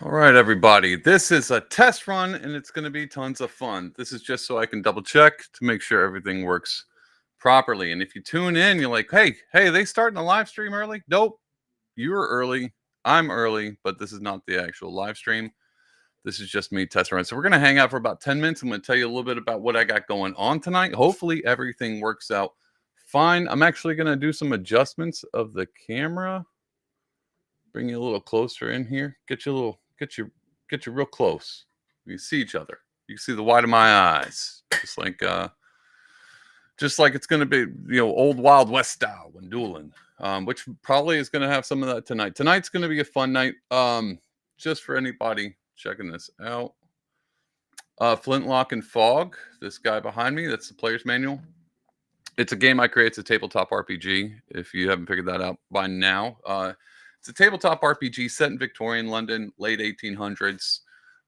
All right, everybody. This is a test run and it's going to be tons of fun. This is just so I can double check to make sure everything works properly. And if you tune in, you're like, hey, they starting a live stream early? Nope, you were early. I'm early, but this is not the actual live stream. This is just me testing around. So we're going to hang out for about 10 minutes. I'm going to tell you a little bit about what I got going on tonight. Hopefully, everything works out fine. I'm actually going to do some adjustments of the camera. Bring you a little closer in here. Get you real close. You can see each other. You can see the white of my eyes. Just like it's gonna be, old Wild West style when dueling. Which probably is gonna have some of that tonight. Tonight's gonna be a fun night. Just for anybody checking this out. Flintlock and Fog, this guy behind me, that's the player's manual. It's a game I create. It's a tabletop RPG. If you haven't figured that out by now, it's a tabletop RPG set in Victorian London, late 1800s.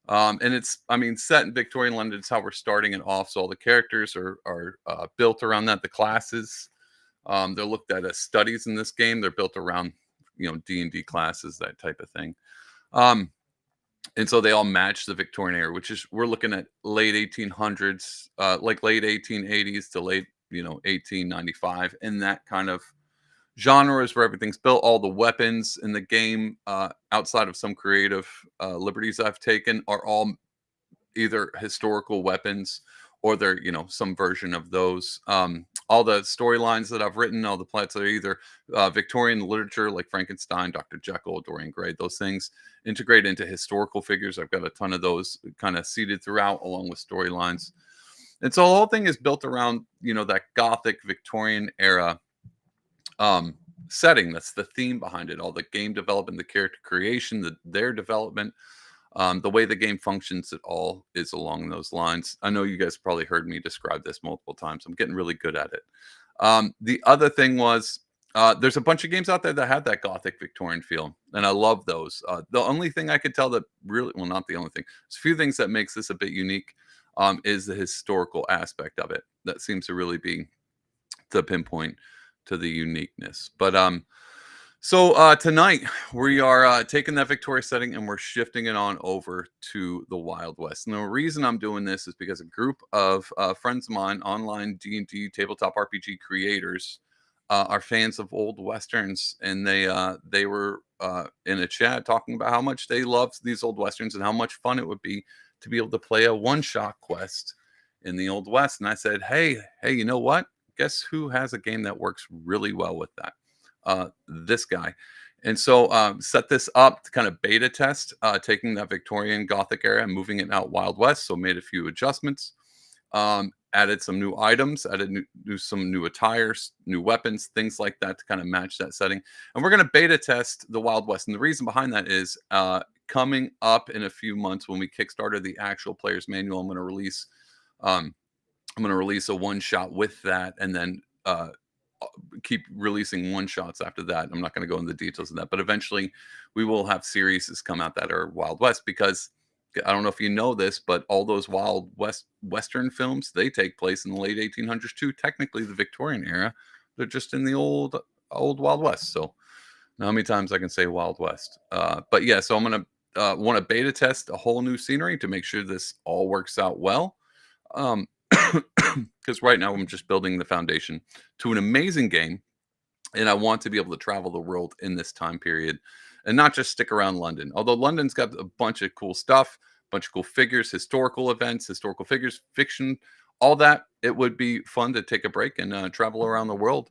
And set in Victorian London. It's how we're starting it off. So all the characters are built around that. The classes, they're looked at as studies in this game. They're built around, D&D classes, that type of thing. And so they all match the Victorian era, which is we're looking at late 1800s, like late 1880s to late 1895, and that kind of genre is where everything's built. All the weapons in the game, outside of some creative liberties I've taken, are all either historical weapons or they're some version of those. All the storylines that I've written, all the plots are either Victorian literature like Frankenstein, Dr. Jekyll, Dorian Gray. Those things integrate into historical figures. I've got a ton of those kind of seeded throughout, along with storylines. And so the whole thing is built around that Gothic Victorian era setting. That's the theme behind it. All the game development, the character creation, their development, the way the game functions, it all is along those lines. I know you guys probably heard me describe this multiple times. I'm getting really good at it. The other thing was, there's a bunch of games out there that have that Gothic Victorian feel, and I love those. The only thing I could tell that really, well, not the only thing, there's a few things that makes this a bit unique, is the historical aspect of it. That seems to really be the pinpoint to the uniqueness. But so tonight we are taking that Victoria setting and we're shifting it on over to the Wild West. And the reason I'm doing this is because a group of friends of mine, online D&D tabletop RPG creators, are fans of old westerns, and they were in a chat talking about how much they loved these old westerns and how much fun it would be to be able to play a one-shot quest in the Old West. And I said, hey, you know what? Guess who has a game that works really well with that? This guy. And so set this up to kind of beta test, taking that Victorian Gothic era and moving it out Wild West. So made a few adjustments, added some new items, added some new attires, new weapons, things like that to kind of match that setting. And we're going to beta test the Wild West. And the reason behind that is coming up in a few months when we kickstarted the actual player's manual, I'm going to release a one shot with that, and then keep releasing one shots after that. I'm not going to go into the details of that, but eventually we will have series come out that are Wild West, because I don't know if you know this, but all those Wild West Western films, they take place in the late 1800s too. Technically the Victorian era, they're just in the old Wild West. So now how many times I can say Wild West. But yeah, so I'm going to want to beta test a whole new scenery to make sure this all works out well. Because right now I'm just building the foundation to an amazing game, and I want to be able to travel the world in this time period and not just stick around London. Although London's got a bunch of cool stuff, a bunch of cool figures, historical events, historical figures, fiction, all that. It would be fun to take a break and travel around the world.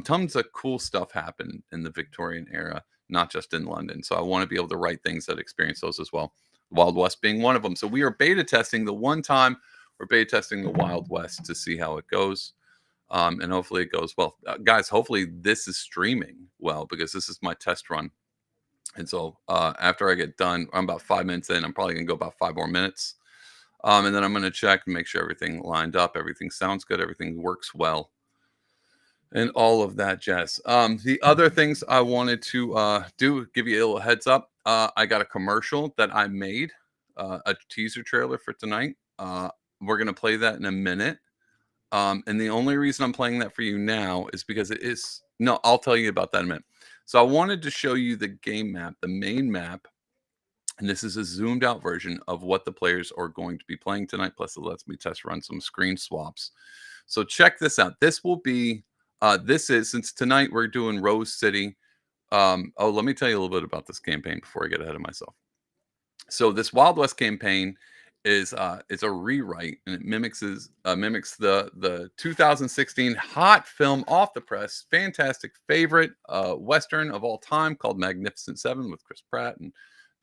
Tons of cool stuff happened in the Victorian era, not just in London. So I want to be able to write things that experience those as well. Wild West being one of them. So we are beta testing the one time we're beta testing the Wild West to see how it goes. And hopefully it goes well. Guys, hopefully this is streaming well, because this is my test run. And so after I get done, I'm about 5 minutes in. I'm probably going to go about 5 more minutes. And then I'm going to check and make sure everything lined up, everything sounds good, everything works well, and all of that jazz. The other things I wanted to give you a little heads up. I got a commercial that I made, a teaser trailer for tonight. We're going to play that in a minute. And the only reason I'm playing that for you now is because it is, no, I'll tell you about that in a minute. So I wanted to show you the game map, the main map, And this is a zoomed out version of what the players are going to be playing tonight. Plus, it lets me test run some screen swaps. So check this out. This will be, this is, since tonight we're doing Rose City. Oh, let me tell you a little bit about this campaign before I get ahead of myself. So this Wild West campaign is it's a rewrite, and it mimics the 2016 hot film off the press, fantastic favorite western of all time called Magnificent Seven with Chris Pratt and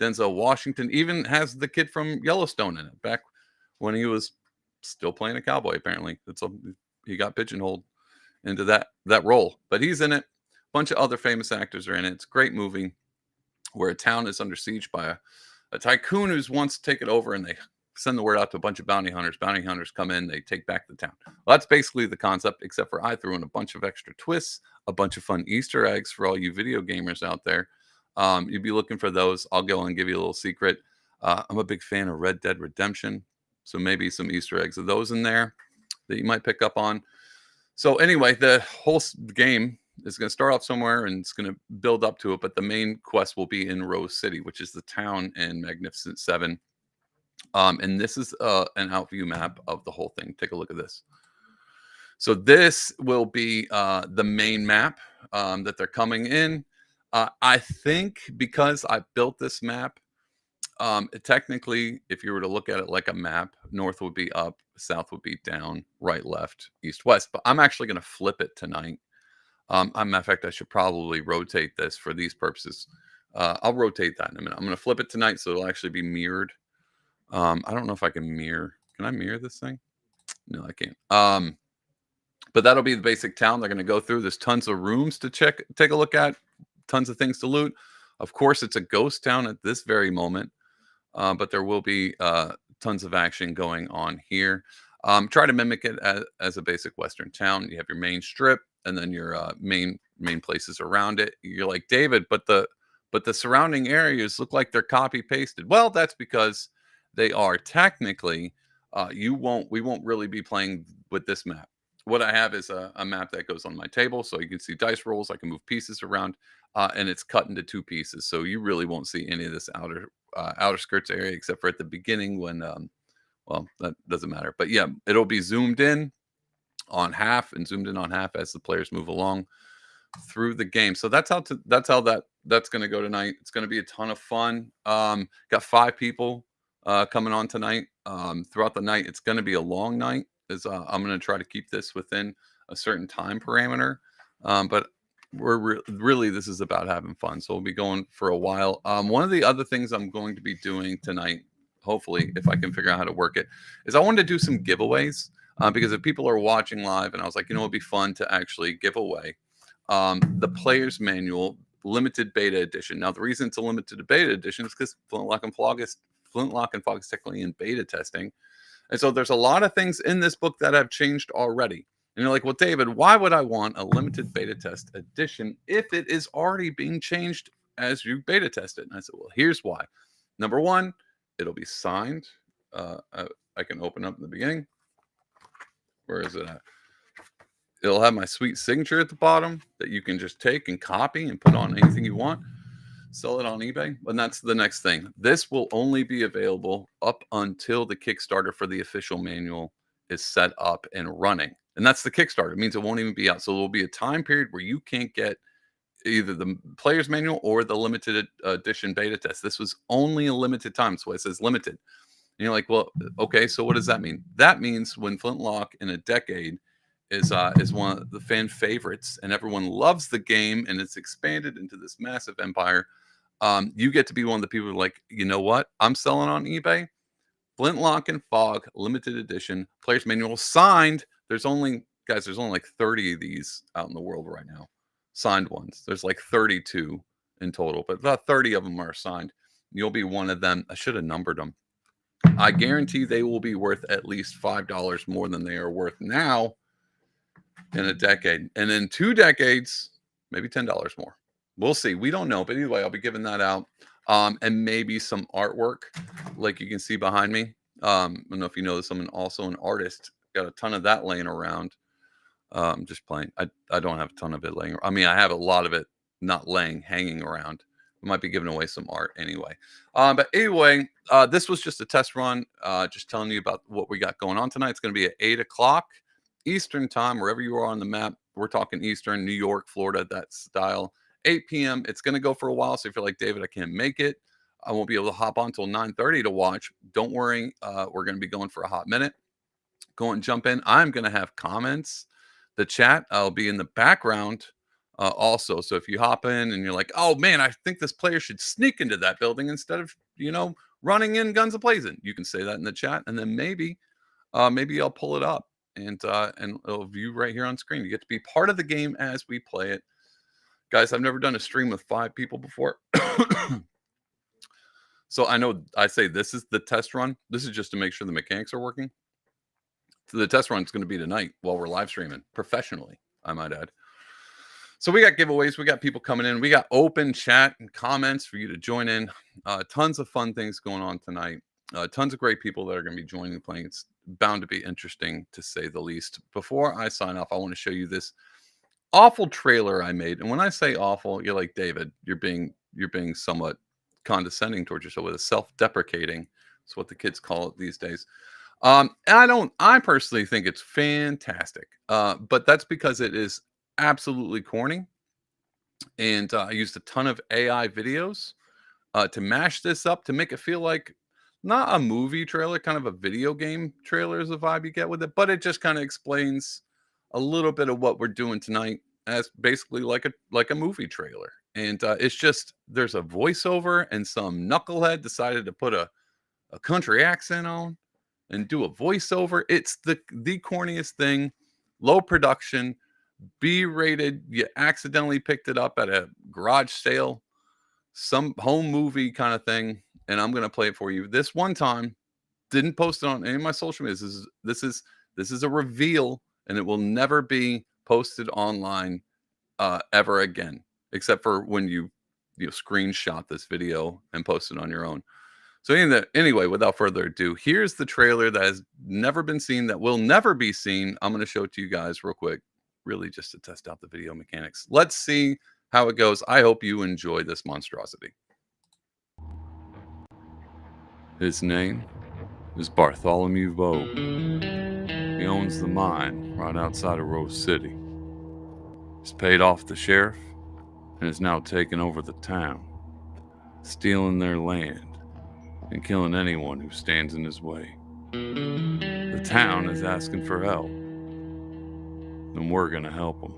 Denzel Washington. Even has the kid from Yellowstone in it back when he was still playing a cowboy. Apparently, he got pigeonholed into that role, but he's in it. A bunch of other famous actors are in it. It's a great movie where a town is under siege by a tycoon who's wants to take it over, and they send the word out to a bunch of bounty hunters. Bounty hunters come in, they take back the town. Well, that's basically the concept, except for I threw in a bunch of extra twists, a bunch of fun Easter eggs for all you video gamers out there. You'd be looking for those. I'll go and give you a little secret. I'm a big fan of Red Dead Redemption, so maybe some Easter eggs of those in there that you might pick up on. So anyway, the whole game is going to start off somewhere and it's going to build up to it, but the main quest will be in Rose City, which is the town in Magnificent Seven. And this is an outview map of the whole thing. Take a look at this. So this will be the main map that they're coming in. I think because I built this map, technically, if you were to look at it like a map, north would be up, south would be down, right, left, east, west. But I'm actually going to flip it tonight. Matter of fact, I should probably rotate this for these purposes. I'll rotate that in a minute. I'm going to flip it tonight so it'll actually be mirrored. I don't know if I can mirror. Can I mirror this thing? No, I can't. But that'll be the basic town they're going to go through. There's tons of rooms to take a look at, tons of things to loot. Of course, it's a ghost town at this very moment, but there will be tons of action going on here. Try to mimic it as a basic Western town. You have your main strip, and then your main places around it. You're like, David, but the surrounding areas look like they're copy pasted. Well, that's because they are technically. We won't really be playing with this map. What I have is a map that goes on my table, so you can see dice rolls. I can move pieces around, and it's cut into two pieces, so you really won't see any of this outer skirts area except for at the beginning when well, that doesn't matter. But yeah, it'll be zoomed in on half and zoomed in on half as the players move along through the game. So that's how that's going to go tonight. It's going to be a ton of fun. Got 5 people coming on tonight. Throughout the night, it's going to be a long night. I'm going to try to keep this within a certain time parameter. But we're really this is about having fun. So we'll be going for a while. One of the other things I'm going to be doing tonight, hopefully, if I can figure out how to work it, is I wanted to do some giveaways. Because if people are watching live, and I was like, it'd be fun to actually give away the player's manual limited beta edition. Now, the reason it's a limited beta edition is because Flintlock and Fog is technically in beta testing. And so there's a lot of things in this book that have changed already. And you're like, well, David, why would I want a limited beta test edition if it is already being changed as you beta test it? And I said, well, here's why. Number one, it'll be signed. I can open up in the beginning. Where is it at? It'll have my sweet signature at the bottom that you can just take and copy and put on anything you want. Sell it on eBay. And that's the next thing. This will only be available up until the Kickstarter for the official manual is set up and running. And that's the Kickstarter. It means it won't even be out. So there will be a time period where you can't get either the player's manual or the limited edition beta test. This was only a limited time. That's why it says limited. And you're like, well, okay, so what does that mean? That means when Flintlock in a decade is one of the fan favorites and everyone loves the game and it's expanded into this massive empire, you get to be one of the people who are like, you know what? I'm selling on eBay. Flintlock and Fog limited edition player's manual signed. There's only like 30 of these out in the world right now. Signed ones. There's like 32 in total, but about 30 of them are signed. You'll be one of them. I should have numbered them. I guarantee they will be worth at least $5 more than they are worth now in a decade. And in 2 decades, maybe $10 more. We'll see. We don't know. But anyway, I'll be giving that out. And maybe some artwork like you can see behind me. I don't know if you know this. I'm also an artist. Got a ton of that laying around. Just playing. I don't have a ton of it laying. I mean, I have a lot of it not hanging around. We might be giving away some art anyway. But anyway, this was just a test run. Just telling you about what we got going on tonight. It's going to be at 8 o'clock Eastern time, wherever you are on the map. We're talking Eastern, New York, Florida, that style. 8 p.m. It's going to go for a while. So if you're like, David, I can't make it, I won't be able to hop on until 9:30 to watch. Don't worry. We're going to be going for a hot minute. Go and jump in. I'm going to have comments. The chat, I'll be in the background also. So if you hop in and you're like, oh man, I think this player should sneak into that building instead of, running in guns a-blazing, you can say that in the chat. And then maybe I'll pull it up and it'll view right here on screen. You get to be part of the game as we play it. Guys, I've never done a stream with 5 people before. So I know I say this is the test run. This is just to make sure the mechanics are working. So the test run is going to be tonight while we're live streaming professionally, I might add. So we got giveaways. We got people coming in. We got open chat and comments for you to join in. Tons of fun things going on tonight. Tons of great people that are going to be joining and playing. It's bound to be interesting, to say the least. Before I sign off, I want to show you this awful trailer I made. And when I say awful, you're like, David, you're being somewhat condescending towards yourself, with a self-deprecating. It's what the kids call it these days. I personally think it's fantastic. But that's because it is absolutely corny. And I used a ton of AI videos to mash this up to make it feel like not a movie trailer, kind of a video game trailer is the vibe you get with it. But it just kind of explains a little bit of what we're doing tonight as basically like a movie trailer. And it's just, there's a voiceover and some knucklehead decided to put a country accent on and do a voiceover. It's the corniest thing. Low production, B-rated. You accidentally picked it up at a garage sale, some home movie kind of thing, and I'm gonna play it for you this one time. Didn't post it on any of my social media. This is a reveal, and it will never be posted online ever again, except for when you screenshot this video and post it on your own. So anyway, without further ado, here's the trailer that has never been seen, that will never be seen. I'm going to show it to you guys real quick, really just to test out the video mechanics. Let's see how it goes. I hope you enjoy this monstrosity. His name is Bartholomew Vogue. He owns the mine right outside of Rose City. He's paid off the sheriff and is now taking over the town, stealing their land and killing anyone who stands in his way. The town is asking for help, and we're gonna help them.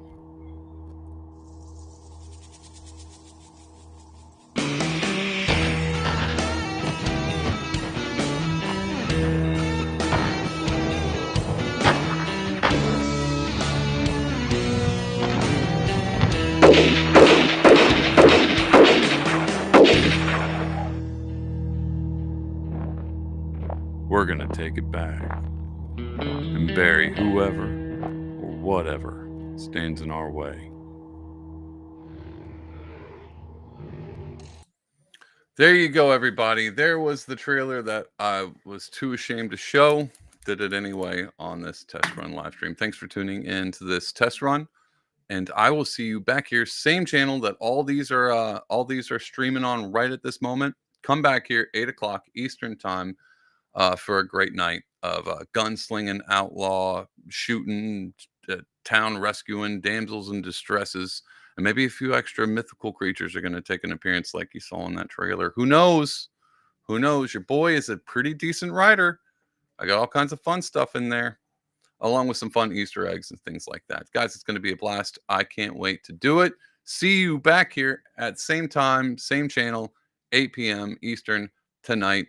We're gonna take it back and bury whoever or whatever stands in our way. There you go, everybody. There was the trailer that I was too ashamed to show. Did it anyway on this test run live stream. Thanks for tuning in to this test run, and I will see you back here, same channel that all these are streaming on right at this moment. Come back here 8 o'clock Eastern time for a great night of gunslinging, outlaw shooting, town rescuing, damsels in distresses, and maybe a few extra mythical creatures are going to take an appearance like you saw in that trailer. Who knows? Who knows? Your boy is a pretty decent writer. I got all kinds of fun stuff in there, along with some fun Easter eggs and things like that. Guys, it's going to be a blast. I can't wait to do it. See you back here at same time, same channel, 8 p.m. Eastern tonight.